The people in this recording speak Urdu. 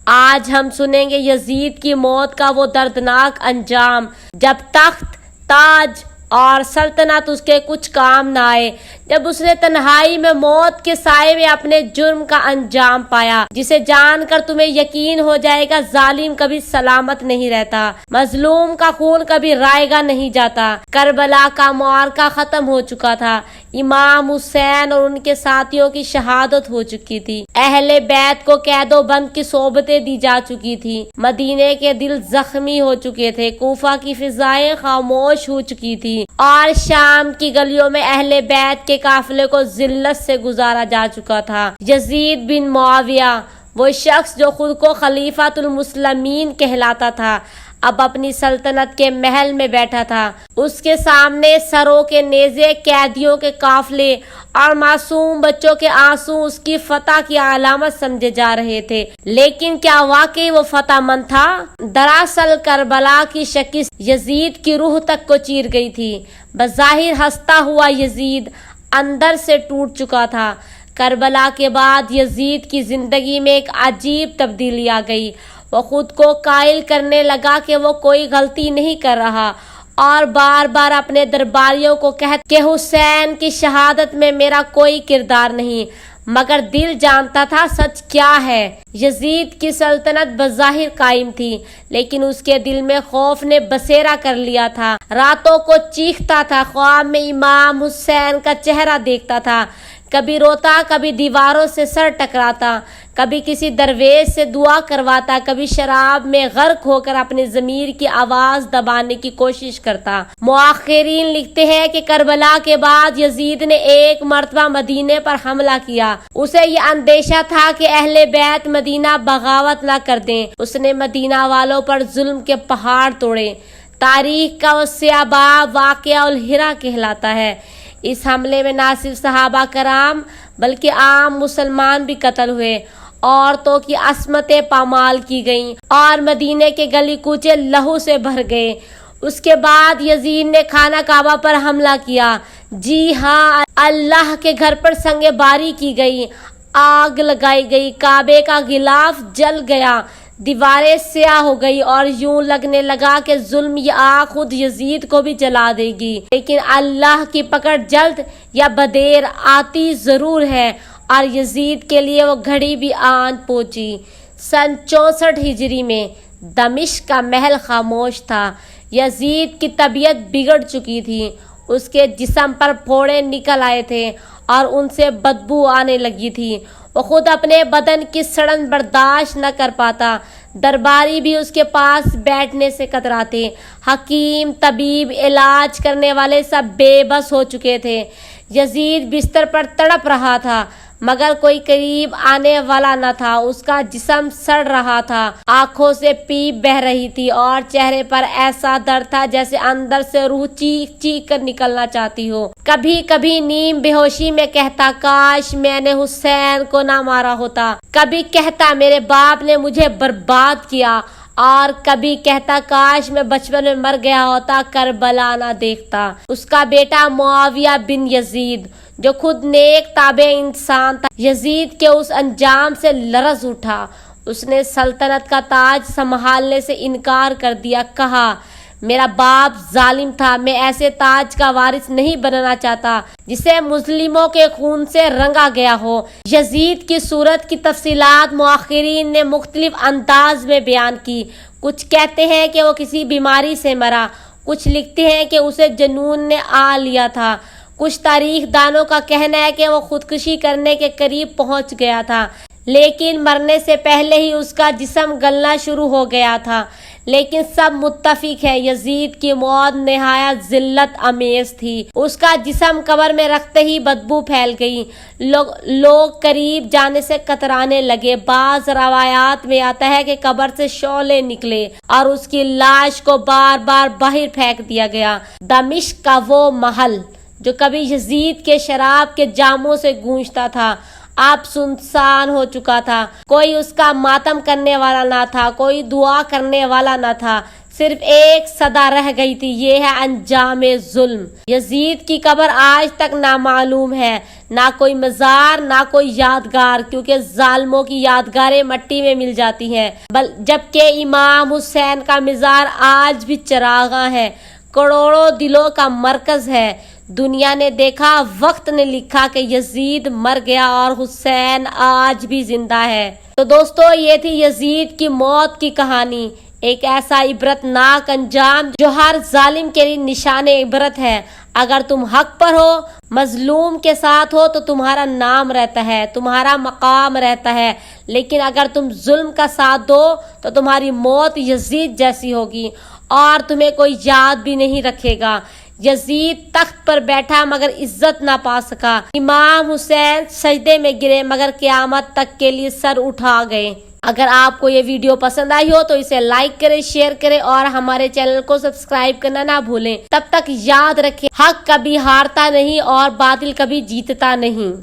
آج ہم سنیں گے یزید کی موت کا وہ دردناک انجام جب تخت، تاج اور سلطنت اس کے کچھ کام نہ آئے، جب اس نے تنہائی میں موت کے سائے میں اپنے جرم کا انجام پایا، جسے جان کر تمہیں یقین ہو جائے گا ظالم کبھی سلامت نہیں رہتا، مظلوم کا خون کبھی رائے گا نہیں جاتا۔ کربلا کا معرکہ ختم ہو چکا تھا، امام حسین اور ان کے ساتھیوں کی شہادت ہو چکی تھی، اہل بیت کو قید و بند کی صحبتیں دی جا چکی تھی، مدینے کے دل زخمی ہو چکے تھے، کوفہ کی فضائیں خاموش ہو چکی تھی اور شام کی گلیوں میں اہل بیت کے قافلے کو ذلت سے گزارا جا چکا تھا۔ یزید بن معاویہ، وہ شخص جو خود کو خلیفۃ المسلمین کہلاتا تھا، اب اپنی سلطنت کے محل میں بیٹھا تھا۔ اس کے سامنے سروں کے نیزے، قیدیوں کے قافلے اور معصوم بچوں کے آنسو اس کی فتح کی علامت سمجھے جا رہے تھے، لیکن کیا واقعی وہ فتح مند تھا؟ دراصل کربلا کی شکست یزید کی روح تک کو چیر گئی تھی۔ بظاہر ہنستا ہوا یزید اندر سے ٹوٹ چکا تھا۔ کربلا کے بعد یزید کی زندگی میں ایک عجیب تبدیلی آ گئی۔ وہ خود کو قائل کرنے لگا کہ وہ کوئی غلطی نہیں کر رہا اور بار بار اپنے درباریوں کو کہتا کہ حسین کی شہادت میں میرا کوئی کردار نہیں، مگر دل جانتا تھا سچ کیا ہے۔ یزید کی سلطنت بظاہر قائم تھی، لیکن اس کے دل میں خوف نے بسیرا کر لیا تھا۔ راتوں کو چیختا تھا، خواب میں امام حسین کا چہرہ دیکھتا تھا، کبھی روتا، کبھی دیواروں سے سر ٹکراتا، کبھی کسی درویش سے دعا کرواتا، کبھی شراب میں غرق ہو کر اپنے ضمیر کی آواز دبانے کی کوشش کرتا۔ مؤرخین لکھتے ہیں کہ کربلا کے بعد یزید نے ایک مرتبہ مدینے پر حملہ کیا۔ اسے یہ اندیشہ تھا کہ اہل بیت مدینہ بغاوت نہ کر دیں۔ اس نے مدینہ والوں پر ظلم کے پہاڑ توڑے۔ تاریخ کا وہ سیاہ باب واقعہ الحرا کہلاتا ہے۔ اس حملے میں نہ صرف صحابہ کرام بلکہ عام مسلمان بھی قتل ہوئے، عورتوں کی عصمتیں پامال کی گئیں اور مدینے کے گلی کوچے لہو سے بھر گئے۔ اس کے بعد یزید نے خانہ کعبہ پر حملہ کیا۔ جی ہاں، اللہ کے گھر پر سنگ باری کی گئی، آگ لگائی گئی، کعبے کا غلاف جل گیا، دیواریں سیاہ ہو گئی اور یوں لگنے لگا کہ ظلم یہ آگ خود یزید کو بھی جلا دے گی۔ لیکن اللہ کی پکڑ جلد یا بدیر آتی ضرور ہے اور یزید کے لیے وہ گھڑی بھی آن پہنچی۔ سن 64 ہجری میں دمشق کا محل خاموش تھا۔ یزید کی طبیعت بگڑ چکی تھی، اس کے جسم پر پھوڑے نکل آئے تھے اور ان سے بدبو آنے لگی تھی۔ وہ خود اپنے بدن کی سڑن برداشت نہ کر پاتا، درباری بھی اس کے پاس بیٹھنے سے کتراتے۔ حکیم، طبیب، علاج کرنے والے سب بے بس ہو چکے تھے۔ یزید بستر پر تڑپ رہا تھا، مگر کوئی قریب آنے والا نہ تھا۔ اس کا جسم سڑ رہا تھا، آنکھوں سے پیپ بہہ رہی تھی اور چہرے پر ایسا درد تھا جیسے اندر سے روح چیخ چیخ کر نکلنا چاہتی ہو۔ کبھی کبھی نیم بے ہوشی میں کہتا، کاش میں نے حسین کو نہ مارا ہوتا۔ کبھی کہتا، میرے باپ نے مجھے برباد کیا، اور کبھی کہتا، کاش میں بچپن میں مر گیا ہوتا، کربلا نہ دیکھتا۔ اس کا بیٹا معاویہ بن یزید، جو خود نیک تابع انسان تھا، یزید کے اس انجام سے لرز اٹھا۔ اس نے سلطنت کا تاج سنبھالنے سے انکار کر دیا، کہا، میرا باپ ظالم تھا، میں ایسے تاج کا وارث نہیں بننا چاہتا جسے مظلوموں کے خون سے رنگا گیا ہو۔ یزید کی صورت کی تفصیلات مؤرخین نے مختلف انداز میں بیان کی۔ کچھ کہتے ہیں کہ وہ کسی بیماری سے مرا، کچھ لکھتے ہیں کہ اسے جنون نے آ لیا تھا، کچھ تاریخ دانوں کا کہنا ہے کہ وہ خودکشی کرنے کے قریب پہنچ گیا تھا، لیکن مرنے سے پہلے ہی اس کا جسم گلنا شروع ہو گیا تھا۔ لیکن سب متفق ہے، یزید کی موت نہایت ذلت امیز تھی۔ اس کا جسم قبر میں رکھتے ہی بدبو پھیل گئی، لوگ قریب جانے سے کترانے لگے۔ بعض روایات میں آتا ہے کہ قبر سے شعلے نکلے اور اس کی لاش کو بار بار باہر پھینک دیا گیا۔ دمشق کا وہ محل جو کبھی یزید کے شراب کے جاموں سے گونجتا تھا، اب سنسان ہو چکا تھا۔ کوئی اس کا ماتم کرنے والا نہ تھا، کوئی دعا کرنے والا نہ تھا، صرف ایک صدا رہ گئی تھی، یہ ہے انجام ظلم۔ یزید کی قبر آج تک نامعلوم ہے، نہ کوئی مزار نہ کوئی یادگار، کیونکہ ظالموں کی یادگاریں مٹی میں مل جاتی ہیں، جبکہ امام حسین کا مزار آج بھی چراغاں ہے، کروڑوں دلوں کا مرکز ہے۔ دنیا نے دیکھا، وقت نے لکھا کہ یزید مر گیا اور حسین آج بھی زندہ ہے۔ تو دوستو، یہ تھی یزید کی موت کی کہانی، ایک ایسا عبرت ناک انجام جو ہر ظالم کے لیے نشان عبرت ہے۔ اگر تم حق پر ہو، مظلوم کے ساتھ ہو، تو تمہارا نام رہتا ہے، تمہارا مقام رہتا ہے، لیکن اگر تم ظلم کا ساتھ دو تو تمہاری موت یزید جیسی ہوگی اور تمہیں کوئی یاد بھی نہیں رکھے گا۔ یزید تخت پر بیٹھا مگر عزت نہ پا سکا، امام حسین سجدے میں گرے مگر قیامت تک کے لیے سر اٹھا گئے۔ اگر آپ کو یہ ویڈیو پسند آئی ہو تو اسے لائک کریں، شیئر کریں اور ہمارے چینل کو سبسکرائب کرنا نہ بھولیں۔ تب تک یاد رکھیں، حق کبھی ہارتا نہیں اور باطل کبھی جیتتا نہیں۔